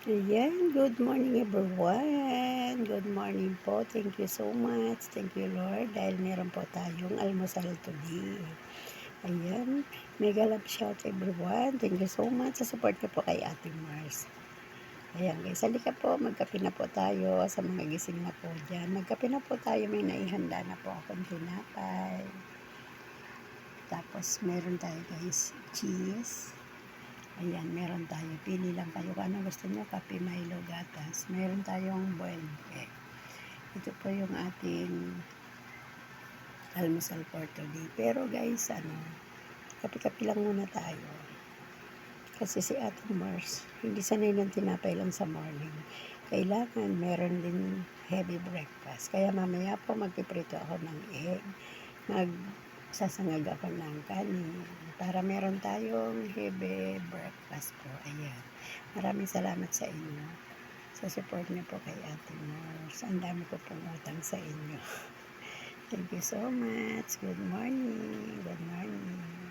Ayan, good morning everyone. Good morning po. Thank you so much. Thank you Lord dahil meron po tayong almusal today. Ayan, mega love shout everyone. Thank you so much sa support niyo po kay Ate Mars. Ayan guys, halika po, magkape na po tayo sa mga gising na po dyan. Magkape na po tayo, may naihanda na po akong tinapay. Tapos meron tayo guys, cheese. Ayan, meron tayo. Pili lang kayo kung ano gusto nyo. Kape, Milo, gatas. Meron tayong boiled egg. Ito po yung ating almusal for today. Pero guys, kape-kape lang muna tayo. Kasi si Ate Mars, hindi sanay ng tinapay lang sa morning. Kailangan meron din heavy breakfast. Kaya mamaya po magpiprito ako ng egg. Sasangag ako ng kanin para meron tayong heavy breakfast po. Ayan. Maraming salamat sa inyo. Sa support niyo po kay Ate Mars. Ang dami ko pong utang sa inyo. Thank you so much. Good morning. Good morning.